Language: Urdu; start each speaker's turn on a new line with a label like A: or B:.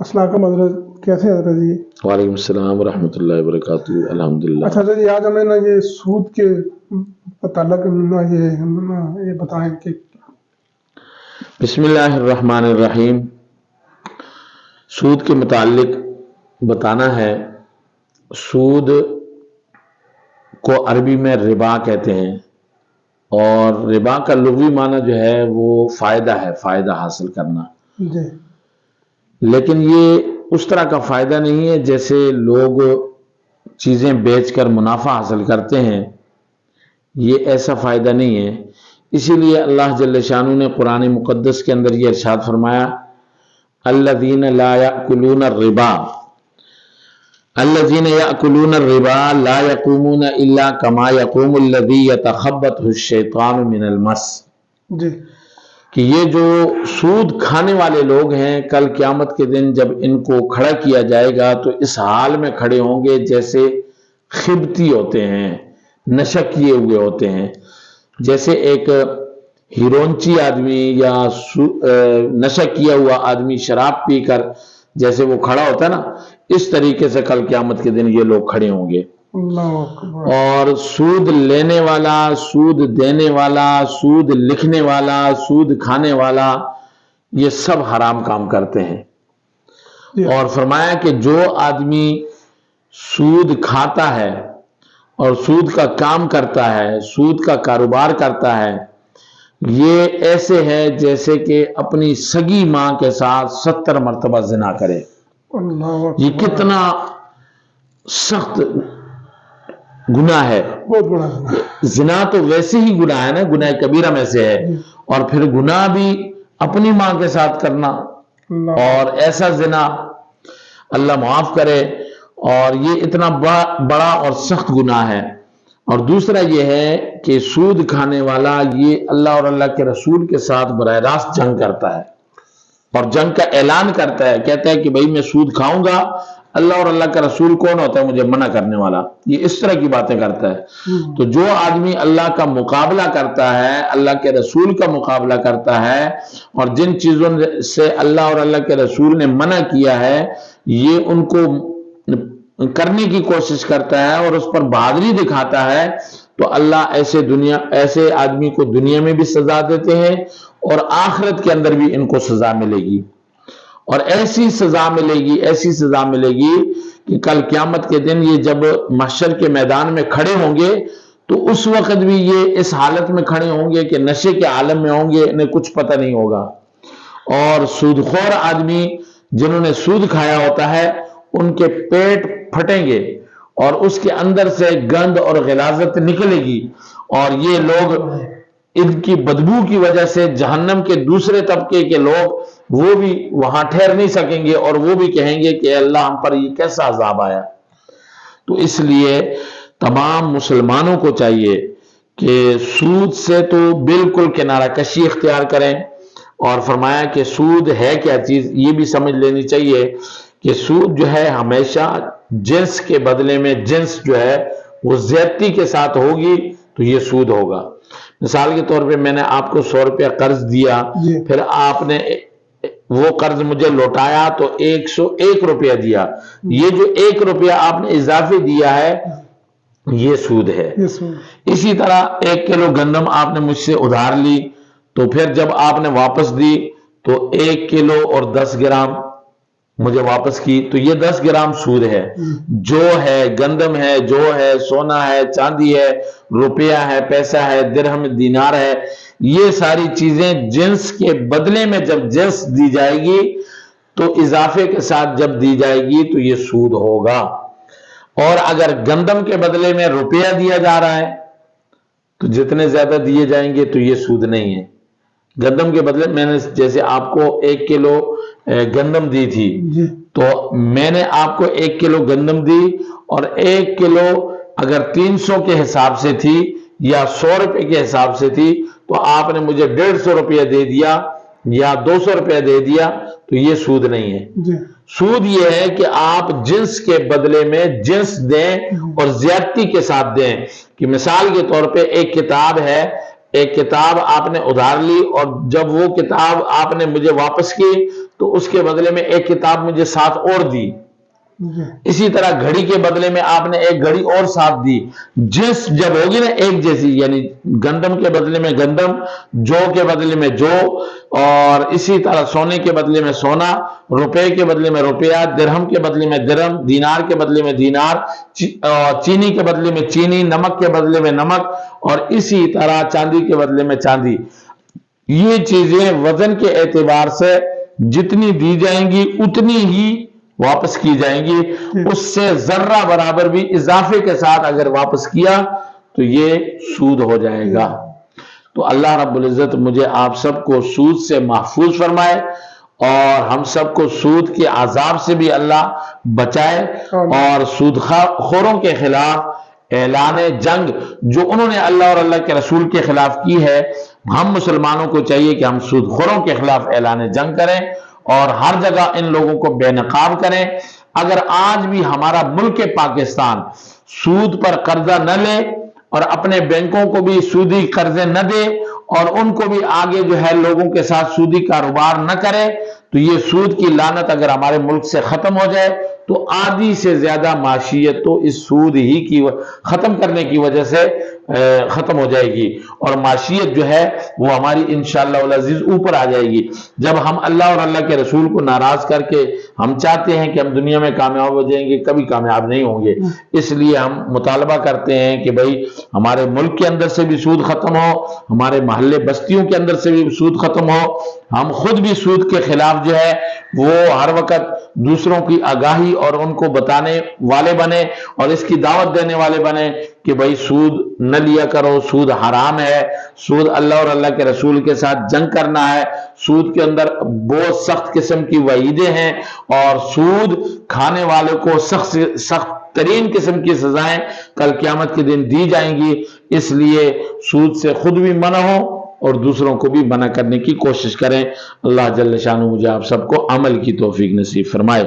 A: السلام علیکم حضرت، کیسے ہیں حضرت جی؟
B: وعلیکم السلام ورحمۃ اللہ وبرکاتہ، الحمدللہ۔
A: اچھا حضرت جی، آج ہمیں نا یہ سود کے متعلق نا یہ بتائیں کہ
B: بسم اللہ الرحمن الرحیم۔ سود کے متعلق بتانا ہے۔ سود کو عربی میں ربا کہتے ہیں، اور ربا کا لغوی معنی جو ہے وہ فائدہ ہے، فائدہ حاصل کرنا۔
A: جی
B: لیکن یہ اس طرح کا فائدہ نہیں ہے جیسے لوگ چیزیں بیچ کر منافع حاصل کرتے ہیں، یہ ایسا فائدہ نہیں ہے۔ اسی لیے اللہ جل شانہ نے قرآن مقدس کے اندر یہ ارشاد فرمایا، الذین لا یأکلون الربا الذین یأکلون الربا لا یقومون الا کما یقوم الذی یتخبطہ الشیطان من المس۔
A: جی
B: کہ یہ جو سود کھانے والے لوگ ہیں، کل قیامت کے دن جب ان کو کھڑا کیا جائے گا تو اس حال میں کھڑے ہوں گے جیسے خبتی ہوتے ہیں، نشہ کیے ہوئے ہوتے ہیں۔ جیسے ایک ہیرونچی آدمی یا نشہ کیا ہوا آدمی شراب پی کر جیسے وہ کھڑا ہوتا ہے نا، اس طریقے سے کل قیامت کے دن یہ لوگ کھڑے ہوں گے۔
A: اللہ اکبر۔
B: اور سود لینے والا، سود دینے والا، سود لکھنے والا، سود کھانے والا، یہ سب حرام کام کرتے ہیں۔ اور فرمایا کہ جو آدمی سود کھاتا ہے اور سود کا کام کرتا ہے، سود کا کاروبار کرتا ہے، یہ ایسے ہے جیسے کہ اپنی سگی ماں کے ساتھ 70 مرتبہ زنا کرے۔
A: اللہ اکبر۔
B: یہ کتنا سخت گناہ ہے۔
A: بہت بڑا ہے۔
B: زنا تو ویسے ہی گناہ ہے نا، گناہ کبیرہ میں سے ہے، اور پھر گناہ بھی اپنی ماں کے ساتھ کرنا، اور ایسا زنا اللہ معاف کرے، اور یہ اتنا بڑا اور سخت گناہ ہے۔ اور دوسرا یہ ہے کہ سود کھانے والا یہ اللہ اور اللہ کے رسول کے ساتھ براہ راست جنگ کرتا ہے، اور جنگ کا اعلان کرتا ہے، کہتا ہے کہ بھئی میں سود کھاؤں گا۔ اللہ اور اللہ کا رسول کون ہوتا ہے مجھے منع کرنے والا؟ یہ اس طرح کی باتیں کرتا ہے۔ تو جو آدمی اللہ کا مقابلہ کرتا ہے، اللہ کے رسول کا مقابلہ کرتا ہے، اور جن چیزوں سے اللہ اور اللہ کے رسول نے منع کیا ہے یہ ان کو کرنے کی کوشش کرتا ہے اور اس پر بہادری دکھاتا ہے، تو اللہ ایسے آدمی کو دنیا میں بھی سزا دیتے ہیں، اور آخرت کے اندر بھی ان کو سزا ملے گی۔ اور ایسی سزا ملے گی کہ کل قیامت کے دن یہ جب محشر کے میدان میں کھڑے ہوں گے تو اس وقت بھی یہ اس حالت میں کھڑے ہوں گے کہ نشے کے عالم میں ہوں گے، انہیں کچھ پتہ نہیں ہوگا۔ اور سودخور آدمی جنہوں نے سود کھایا ہوتا ہے ان کے پیٹ پھٹیں گے، اور اس کے اندر سے گند اور غلاظت نکلے گی، اور یہ لوگ ان کی بدبو کی وجہ سے جہنم کے دوسرے طبقے کے لوگ وہ بھی وہاں ٹھہر نہیں سکیں گے، اور وہ بھی کہیں گے کہ اللہ ہم پر یہ کیسا عذاب آیا۔ تو اس لیے تمام مسلمانوں کو چاہیے کہ سود سے تو بالکل کنارہ کشی اختیار کریں، اور فرمایا کہ سود ہے کیا چیز یہ بھی سمجھ لینی چاہیے کہ سود جو ہے ہمیشہ جنس کے بدلے میں جنس جو ہے وہ زیادتی کے ساتھ ہوگی تو یہ سود ہوگا۔ مثال کے طور پہ میں نے آپ کو 100 روپیہ قرض دیا، پھر آپ نے وہ قرض مجھے لوٹایا تو 101 روپیہ دیا، یہ جو 1 روپیہ آپ نے اضافی دیا ہے یہ سود ہے۔ اسی طرح 1 کلو گندم آپ نے مجھ سے ادھار لی، تو پھر جب آپ نے واپس دی تو 1 کلو اور 10 گرام مجھے واپس کی، تو یہ 10 گرام سود ہے۔ جو ہے گندم ہے، جو ہے سونا ہے، چاندی ہے، روپیہ ہے، پیسہ ہے، درہم دینار ہے، یہ ساری چیزیں جنس کے بدلے میں جب جنس دی جائے گی تو اضافے کے ساتھ جب دی جائے گی تو یہ سود ہوگا۔ اور اگر گندم کے بدلے میں روپیہ دیا جا رہا ہے تو جتنے زیادہ دیے جائیں گے تو یہ سود نہیں ہے۔ گندم کے بدلے میں نے جیسے آپ کو 1 کلو گندم دی تھی، تو میں نے آپ کو 1 کلو گندم دی، اور 1 کلو اگر 300 کے حساب سے تھی یا 100 روپے کے حساب سے تھی تو آپ نے مجھے 150 روپیہ دے دیا یا 200 روپیہ دے دیا، تو یہ سود نہیں ہے۔ سود یہ ہے کہ آپ جنس کے بدلے میں جنس دیں اور زیادتی کے ساتھ دیں۔ کہ مثال کے طور پہ ایک کتاب ہے، ایک کتاب آپ نے ادھار لی، اور جب وہ کتاب آپ نے مجھے واپس کی تو اس کے بدلے میں ایک کتاب مجھے ساتھ اور دی.
A: جی
B: اسی طرح گھڑی کے بدلے میں آپ نے ایک گھڑی اور ساتھ دی. جنس جب ہوگی نا ایک جیسی، یعنی گندم کے بدلے میں گندم، جو کے بدلے میں جو، اور اسی طرح سونے کے بدلے میں سونا، روپے کے بدلے میں روپیہ، درہم کے بدلے میں درہم، دینار کے بدلے میں دینار، چینی کے بدلے میں چینی، نمک کے بدلے میں نمک، اور اسی طرح چاندی کے بدلے میں چاندی. یہ چیزیں وزن کے اعتبار سے جتنی دی جائیں گی اتنی ہی واپس کی جائیں گی. اس سے ذرہ برابر بھی اضافے کے ساتھ اگر واپس کیا تو یہ سود ہو جائے گا. تو اللہ رب العزت مجھے آپ سب کو سود سے محفوظ فرمائے، اور ہم سب کو سود کے عذاب سے بھی اللہ بچائے، اور سود خوروں کے خلاف اعلان جنگ جو انہوں نے اللہ اور اللہ کے رسول کے خلاف کی ہے، ہم مسلمانوں کو چاہیے کہ ہم سود خوروں کے خلاف اعلان جنگ کریں اور ہر جگہ ان لوگوں کو بے نقاب کریں. اگر آج بھی ہمارا ملک پاکستان سود پر قرضہ نہ لے اور اپنے بینکوں کو بھی سودی قرضے نہ دے اور ان کو بھی آگے جو ہے لوگوں کے ساتھ سودی کاروبار نہ کرے، تو یہ سود کی لعنت اگر ہمارے ملک سے ختم ہو جائے تو آدھی سے زیادہ معاشیت تو اس سود ہی کی ختم کرنے کی وجہ سے ختم ہو جائے گی، اور معاشیت جو ہے وہ ہماری انشاءاللہ العزیز اوپر آ جائے گی. جب ہم اللہ اور اللہ کے رسول کو ناراض کر کے ہم چاہتے ہیں کہ ہم دنیا میں کامیاب ہو جائیں گے، کبھی کامیاب نہیں ہوں گے. اس لیے ہم مطالبہ کرتے ہیں کہ بھئی ہمارے ملک کے اندر سے بھی سود ختم ہو، ہمارے محلے بستیوں کے اندر سے بھی سود ختم ہو، ہم خود بھی سود کے خلاف جو ہے وہ ہر وقت دوسروں کی آگاہی اور ان کو بتانے والے بنے اور اس کی دعوت دینے والے بنے کہ بھئی سود نہ لیا کرو، سود حرام ہے، سود اللہ اور اللہ کے رسول کے ساتھ جنگ کرنا ہے، سود کے اندر بہت سخت قسم کی وعیدیں ہیں اور سود کھانے والے کو سخت ترین قسم کی سزائیں کل قیامت کے دن دی جائیں گی. اس لیے سود سے خود بھی منع ہو اور دوسروں کو بھی منع کرنے کی کوشش کریں. اللہ جل شانہ مجھے آپ سب کو عمل کی توفیق نصیب فرمائے.